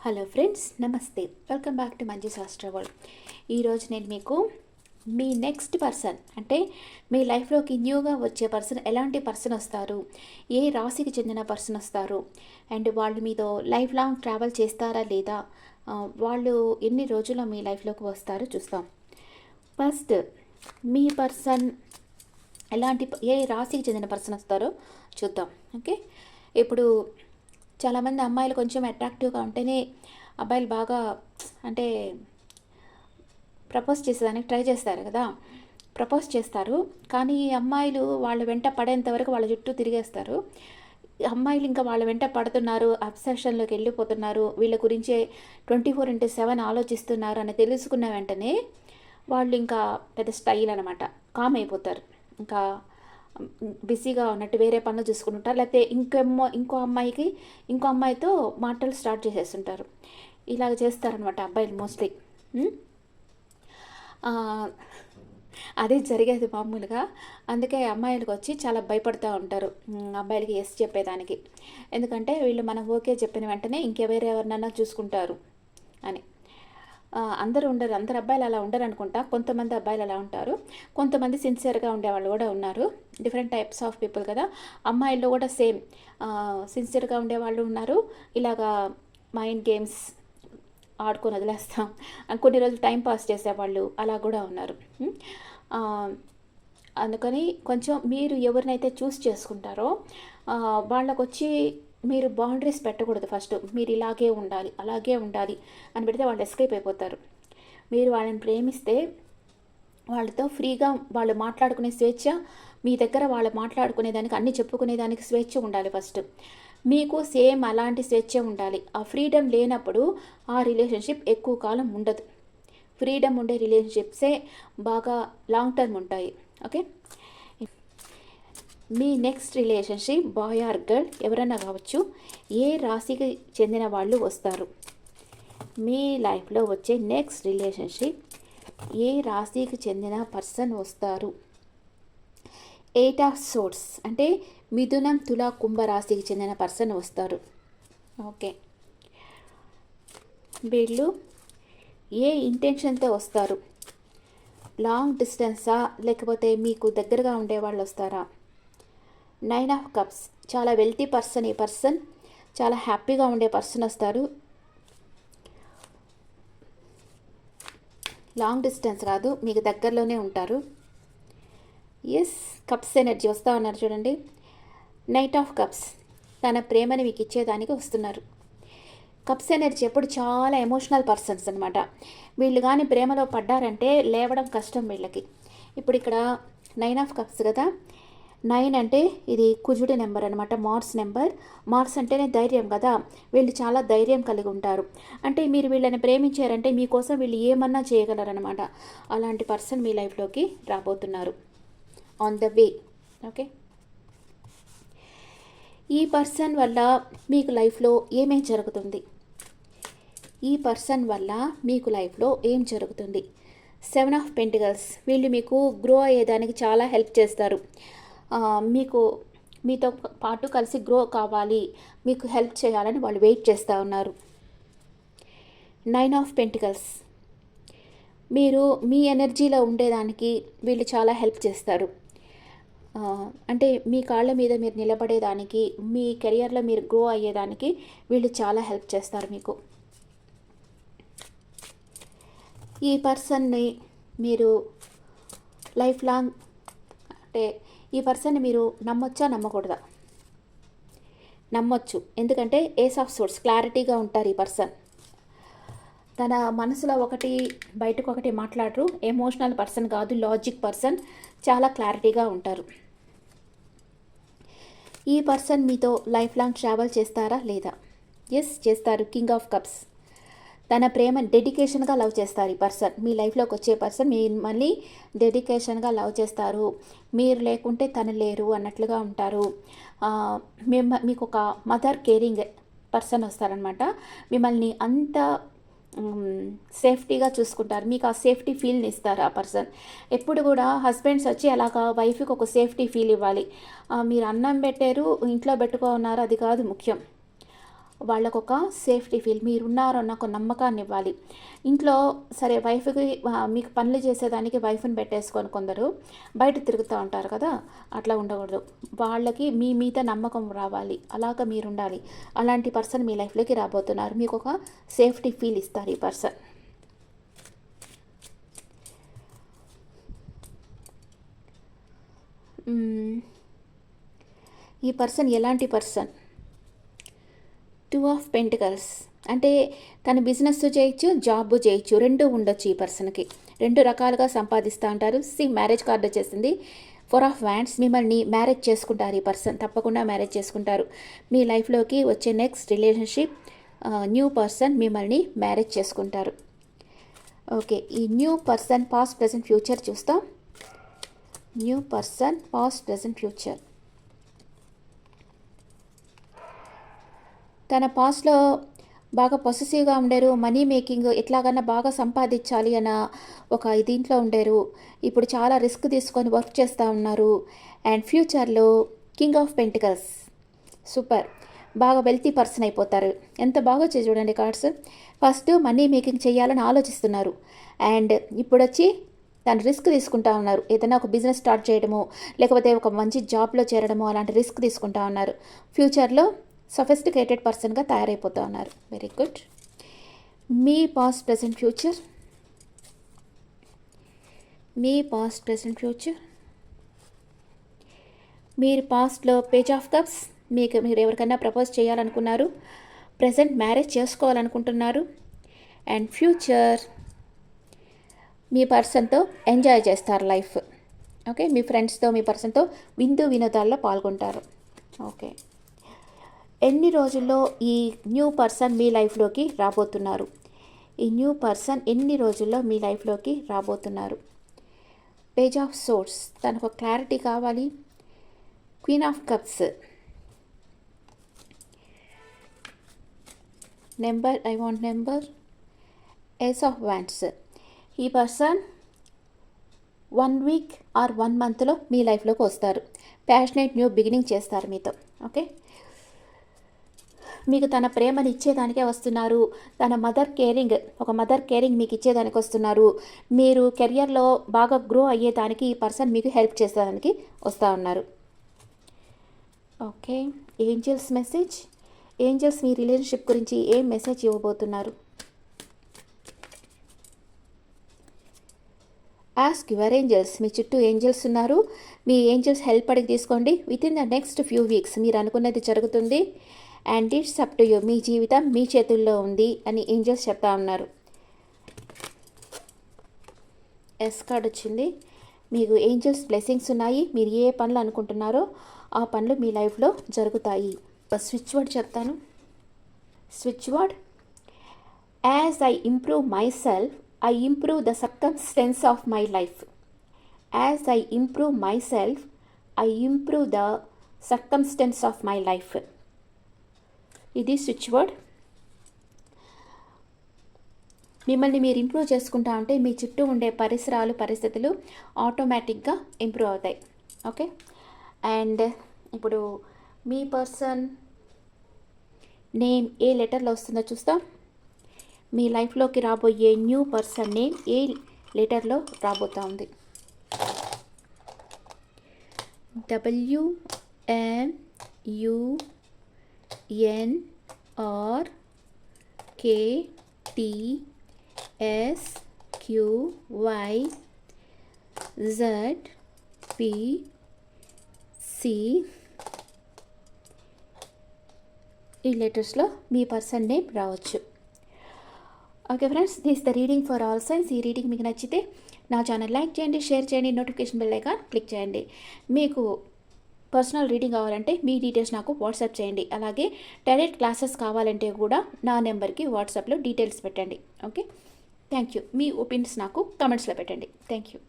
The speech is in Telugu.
హలో ఫ్రెండ్స్, నమస్తే. Welcome back to Manji's astro world. ఈరోజు నేను మీకు మీ నెక్స్ట్ పర్సన్ అంటే మీ లైఫ్లోకి న్యూగా వచ్చే పర్సన్ ఎలాంటి పర్సన్ వస్తారు, ఏ రాశికి చెందిన పర్సన్ వస్తారు, అండ్ వాళ్ళు మీతో లైఫ్ లాంగ్ ట్రావెల్ చేస్తారా లేదా, వాళ్ళు ఎన్ని రోజుల్లో మీ లైఫ్లోకి వస్తారో చూస్తాం. ఫస్ట్ మీ పర్సన్ ఏ రాశికి చెందిన పర్సన్ వస్తారో చూద్దాం. ఓకే, ఇప్పుడు చాలామంది అమ్మాయిలు కొంచెం అట్రాక్టివ్గా ఉంటేనే అబ్బాయిలు బాగా అంటే ప్రపోజ్ చేసేదానికి ట్రై చేస్తారు కదా, ప్రపోజ్ చేస్తారు. కానీ ఈ అమ్మాయిలు వాళ్ళ వెంట పడేంత వరకు వాళ్ళ చుట్టూ తిరిగేస్తారు. అమ్మాయిలు ఇంకా వాళ్ళ వెంట పడుతున్నారు, అబ్సెషన్లోకి వెళ్ళిపోతున్నారు, వీళ్ళ గురించే 24/7 ఆలోచిస్తున్నారు అని తెలుసుకున్న వెంటనే వాళ్ళు ఇంకా పెద్ద స్టైల్ అనమాట, కామ్ అయిపోతారు. ఇంకా బిజీగా ఉన్నట్టు వేరే పనులు చూసుకుంటుంటారు, లేకపోతే ఇంకో అమ్మాయితో మాటలు స్టార్ట్ చేసేస్తుంటారు. ఇలాగ చేస్తారనమాట అబ్బాయిలు మోస్ట్లీ. అదే జరిగేది మామూలుగా. అందుకే అమ్మాయిలకు వచ్చి చాలా భయపడుతూ ఉంటారు అబ్బాయిలకి ఎస్ చెప్పేదానికి. ఎందుకంటే వీళ్ళు మనం ఓకే చెప్పిన వెంటనే వేరే ఎవరినన్నా చూసుకుంటారు అని. అందరూ ఉండరు, అందరు అబ్బాయిలు అలా ఉండరు అనుకుంటా. కొంతమంది అబ్బాయిలు అలా ఉంటారు, కొంతమంది సిన్సియర్గా ఉండేవాళ్ళు కూడా ఉన్నారు. డిఫరెంట్ టైప్స్ ఆఫ్ పీపుల్ కదా. అమ్మాయిల్లో కూడా సేమ్ సిన్సియర్గా ఉండేవాళ్ళు ఉన్నారు, ఇలాగా మైండ్ గేమ్స్ ఆడుకొని వదిలేస్తాం కొన్ని రోజులు టైం పాస్ చేసేవాళ్ళు అలా కూడా ఉన్నారు. అందుకని కొంచెం మీరు ఎవరినైతే చూస్ చేసుకుంటారో వాళ్ళకు వచ్చి మీరు బౌండరీస్ పెట్టకూడదు. ఫస్ట్ మీరు ఇలాగే ఉండాలి, అలాగే ఉండాలి అని పెడితే వాళ్ళు ఎస్కేప్ అయిపోతారు. మీరు వాళ్ళని ప్రేమిస్తే వాళ్ళతో ఫ్రీగా వాళ్ళు మాట్లాడుకునే స్వేచ్ఛ, మీ దగ్గర వాళ్ళు మాట్లాడుకునేదానికి అన్నీ చెప్పుకునేదానికి స్వేచ్ఛ ఉండాలి. ఫస్ట్ మీకు సేమ్ అలాంటి స్వేచ్ఛ ఉండాలి. ఆ ఫ్రీడమ్ లేనప్పుడు ఆ రిలేషన్షిప్ ఎక్కువ కాలం ఉండదు. ఫ్రీడమ్ ఉండే రిలేషన్షిప్సే బాగా లాంగ్ టర్మ్ ఉంటాయి. ఓకే, మీ next relationship boy or girl ఎవరైనా కావచ్చు, ఏ రాశికి చెందిన వాళ్ళు వస్తారు. మీ లైఫ్లో వచ్చే నెక్స్ట్ రిలేషన్షిప్ ఏ రాశికి చెందిన పర్సన్ వస్తారు. 8 ఆఫ్ సోర్డ్స్ అంటే మిథునం, తుల, కుంభ రాశికి చెందిన పర్సన్ వస్తారు. ఓకే, వీళ్ళు ఏ ఇంటెన్షన్తో వస్తారు? లాంగ్ డిస్టెన్సా లేకపోతే మీకు దగ్గరగా ఉండేవాళ్ళు వస్తారా? 9 ఆఫ్ కప్స్ చాలా వెల్తీ పర్సన్. ఈ పర్సన్ చాలా హ్యాపీగా ఉండే పర్సన్ వస్తారు. లాంగ్ డిస్టెన్స్ కాదు, మీకు దగ్గరలోనే ఉంటారు. ఎస్, కప్స్ ఎనర్జీ వస్తూ ఉన్నారు చూడండి. నైట్ ఆఫ్ కప్స్ తన ప్రేమని మీకు ఇచ్చేదానికి వస్తున్నారు. కప్స్ ఎనర్జీ ఎప్పుడు చాలా ఎమోషనల్ పర్సన్స్ అనమాట. వీళ్ళు కానీ ప్రేమలో పడ్డారంటే లేవడం కష్టం వీళ్ళకి. ఇప్పుడు ఇక్కడ 9 ఆఫ్ కప్స్ కదా, 9 అంటే ఇది కుజుడి నెంబర్ అనమాట, మార్స్ నెంబర్. మార్స్ అంటేనే ధైర్యం కదా. వీళ్ళు చాలా ధైర్యం కలిగి ఉంటారు. అంటే మీరు వీళ్ళని ప్రేమించారంటే మీకోసం వీళ్ళు ఏమన్నా చేయగలరనమాట. అలాంటి పర్సన్ మీ లైఫ్లోకి రాబోతున్నారు, ఆన్ ద వే. ఓకే, ఈ పర్సన్ వల్ల మీకు లైఫ్లో ఏమేం జరుగుతుంది? ఈ పర్సన్ వల్ల మీకు లైఫ్లో ఏం జరుగుతుంది? 7 ఆఫ్ పెంటికల్స్ వీళ్ళు మీకు గ్రో అయ్యేదానికి చాలా హెల్ప్ చేస్తారు. మీతో పాటు కలిసి గ్రో కావాలి, మీకు హెల్ప్ చేయాలని వాళ్ళు వెయిట్ చేస్తూ ఉన్నారు. 9 ఆఫ్ పెంటికల్స్ మీరు మీ ఎనర్జీలో ఉండేదానికి వీళ్ళు చాలా హెల్ప్ చేస్తారు. అంటే మీ కాళ్ళ మీద మీరు నిలబడేదానికి, మీ కెరియర్లో మీరు గ్రో అయ్యేదానికి వీళ్ళు చాలా హెల్ప్ చేస్తారు మీకు. ఈ పర్సన్ని మీరు లైఫ్ లాంగ్ అంటే ఈ పర్సన్ని మీరు నమ్మొచ్చా నమ్మకూడదా? నమ్మొచ్చు, ఎందుకంటే ఏస్ ఆఫ్ సోర్స్ క్లారిటీగా ఉంటారు ఈ పర్సన్. తన మనసులో ఒకటి బయటకు ఒకటి మాట్లాడరు. ఎమోషనల్ పర్సన్ కాదు, లాజిక్ పర్సన్, చాలా క్లారిటీగా ఉంటారు. ఈ పర్సన్ మీతో లైఫ్ లాంగ్ ట్రావెల్ చేస్తారా లేదా? ఎస్, చేస్తారు. కింగ్ ఆఫ్ కప్స్ తన ప్రేమ డెడికేషన్గా లవ్ చేస్తారు. ఈ పర్సన్ మీ లైఫ్లోకి వచ్చే పర్సన్ మిమ్మల్ని డెడికేషన్గా లవ్ చేస్తారు. మీరు లేకుంటే తను లేరు అన్నట్లుగా ఉంటారు. మీకు ఒక మదర్ కేరింగ్ పర్సన్ వస్తారనమాట. మిమ్మల్ని అంత సేఫ్టీగా చూసుకుంటారు. మీకు ఆ సేఫ్టీ ఫీల్ని ఇస్తారు ఆ పర్సన్. ఎప్పుడు కూడా హస్బెండ్స్ వచ్చి అలాగా వైఫ్కి ఒక సేఫ్టీ ఫీల్ ఇవ్వాలి. మీరు అన్నం పెట్టారు, ఇంట్లో పెట్టుకున్నారు, అది కాదు ముఖ్యం. వాళ్ళకొక సేఫ్టీ ఫీల్, మీరున్నారు అన్న ఒక నమ్మకాన్ని ఇవ్వాలి. ఇంట్లో సరే వైఫ్కి మీకు పనులు చేసేదానికి వైఫ్ని పెట్టేసుకొని కొందరు బయట తిరుగుతూ ఉంటారు కదా, అట్లా ఉండకూడదు. వాళ్ళకి మీ మీద నమ్మకం రావాలి, అలాగ మీరు ఉండాలి. అలాంటి పర్సన్ మీ లైఫ్లోకి రాబోతున్నారు. మీకు ఒక సేఫ్టీ ఫీల్ ఇస్తారు ఈ పర్సన్. ఈ పర్సన్ ఎలాంటి పర్సన్? 2 ఆఫ్ పెంటికల్స్ అంటే తను బిజినెస్ చేయొచ్చు, జాబ్ చేయొచ్చు, రెండు ఉండొచ్చు. ఈ పర్సన్కి 2 రకాలుగా సంపాదిస్తూ ఉంటారు. మ్యారేజ్ కార్డు వచ్చేసింది. 4 ఆఫ్ వ్యాండ్స్, మిమ్మల్ని మ్యారేజ్ చేసుకుంటారు ఈ పర్సన్, తప్పకుండా మ్యారేజ్ చేసుకుంటారు. మీ లైఫ్లోకి వచ్చే నెక్స్ట్ రిలేషన్షిప్, న్యూ పర్సన్ మిమ్మల్ని మ్యారేజ్ చేసుకుంటారు. ఓకే, ఈ new person past present future చూస్తాం. New person past present future. తన పాస్ట్లో బాగా పొసెసివ్గా ఉండేరు, మనీ మేకింగ్ ఎట్లాగన్నా బాగా సంపాదించాలి అన్న ఒక దీంట్లో ఉండేరు. ఇప్పుడు చాలా రిస్క్ తీసుకొని వర్క్ చేస్తూ ఉన్నారు. అండ్ ఫ్యూచర్లో కింగ్ ఆఫ్ పెంటికల్స్, సూపర్, బాగా వెల్తీ పర్సన్ అయిపోతారు. ఎంత బాగా చూడండి కార్డ్స్. ఫస్ట్ మనీ మేకింగ్ చేయాలని ఆలోచిస్తున్నారు, అండ్ ఇప్పుడు వచ్చి తను రిస్క్ తీసుకుంటా ఉన్నారు. ఏదైనా ఒక బిజినెస్ స్టార్ట్ చేయడము, లేకపోతే ఒక మంచి జాబ్లో చేరడము, అలాంటి రిస్క్ తీసుకుంటా ఉన్నారు. ఫ్యూచర్లో సొఫిస్టికేటెడ్ పర్సన్గా తయారైపోతూ ఉన్నారు. Very good. మీ పాస్ట్ ప్రెజెంట్ ఫ్యూచర్, మీ పాస్ట్ ప్రెజెంట్ ఫ్యూచర్. మీరు పాస్ట్లో పేజ్ ఆఫ్ కప్స్, మీరు ఎవరికైనా ప్రపోజ్ చేయాలనుకున్నారు, ప్రెజెంట్ మ్యారేజ్ చేసుకోవాలనుకుంటున్నారు. అండ్ ఫ్యూచర్ మీ పర్సన్తో ఎంజాయ్ చేస్తారు లైఫ్. ఓకే, మీ ఫ్రెండ్స్తో మీ పర్సన్తో విందు వినోదాల్లో పాల్గొంటారు. ఓకే, ఎన్ని రోజుల్లో ఈ న్యూ పర్సన్ మీ లైఫ్లోకి రాబోతున్నారు? ఈ న్యూ పర్సన్ ఎన్ని రోజుల్లో మీ లైఫ్లోకి రాబోతున్నారు? పేజ్ ఆఫ్ సోర్స్, తనకు క్లారిటీ కావాలి. Queen of cups, number, I want number. Ace of wands. ఈ పర్సన్ 1 వీక్ ఆర్ 1 మంత్లో మీ లైఫ్లోకి వస్తారు. ప్యాషనేట్ న్యూ బిగినింగ్ చేస్తారు మీతో. ఓకే, మీకు తన ప్రేమను ఇచ్చేదానికే వస్తున్నారు. తన ఒక మదర్ కేరింగ్ మీకు ఇచ్చేదానికి వస్తున్నారు. మీరు కెరియర్లో బాగా గ్రో అయ్యేదానికి ఈ పర్సన్ మీకు హెల్ప్ చేసేదానికి వస్తూ ఉన్నారు. Okay, angels message. ఏంజల్స్ మీ రిలేషన్షిప్ గురించి ఏం మెసేజ్ ఇవ్వబోతున్నారు? Ask your angels. మీ చుట్టూ ఏంజల్స్ ఉన్నారు, మీ ఏంజల్స్ హెల్ప్ అడిగి తీసుకోండి. Within the next few weeks మీరు అనుకున్నది జరుగుతుంది. And it's up to you, మీ జీవితం మీ చేతుల్లో ఉంది అని ఏంజల్స్ చెప్తా ఉన్నారు. ఎస్ కార్డ్ వచ్చింది. మీకు ఏంజల్స్ బ్లెస్సింగ్స్ ఉన్నాయి. మీరు ఏ పనులు అనుకుంటున్నారో ఆ పనులు మీ లైఫ్లో జరుగుతాయి. స్విచ్ వర్డ్ చెప్తాను. Switch word, as I improve my self, I improve the circumstance of my life. As I improve myself, I improve the circumstance of my life. ఇది స్విచ్ వర్డ్. మిమ్మల్ని మీరు ఇంప్రూవ్ చేసుకుంటా ఉంటే మీ చుట్టూ ఉండే పరిస్థితులు ఆటోమేటిక్గా ఇంప్రూవ్ అవుతాయి. ఓకే, అండ్ ఇప్పుడు మీ పర్సన్ నేమ్ ఏ లెటర్లో వస్తుందో చూస్తాం. మీ లైఫ్లోకి రాబోయే న్యూ పర్సన్ నేమ్ ఏ లెటర్లో రాబోతా ఉంది? WNURKTSQYZPC. ఈ లెటర్స్లో మీ పర్సన్ నేమ్ రావచ్చు. Okay friends, this the reading for all science. ఈ రీడింగ్ మీకు నచ్చితే నా ఛానల్ లైక్ చేయండి, షేర్ చేయండి, నోటిఫికేషన్ బెల్ ఐకాన్ క్లిక్ చేయండి. మీకు పర్సనల్ రీడింగ్ కావాలంటే మీ డీటెయిల్స్ నాకు వాట్సాప్ చేయండి. అలాగే డైరెక్ట్ క్లాసెస్ కావాలంటే కూడా నా నెంబర్కి వాట్సాప్లో డీటెయిల్స్ పెట్టండి. Okay, thank you. Me opinions నాకు కమెంట్స్లో పెట్టండి. Thank you.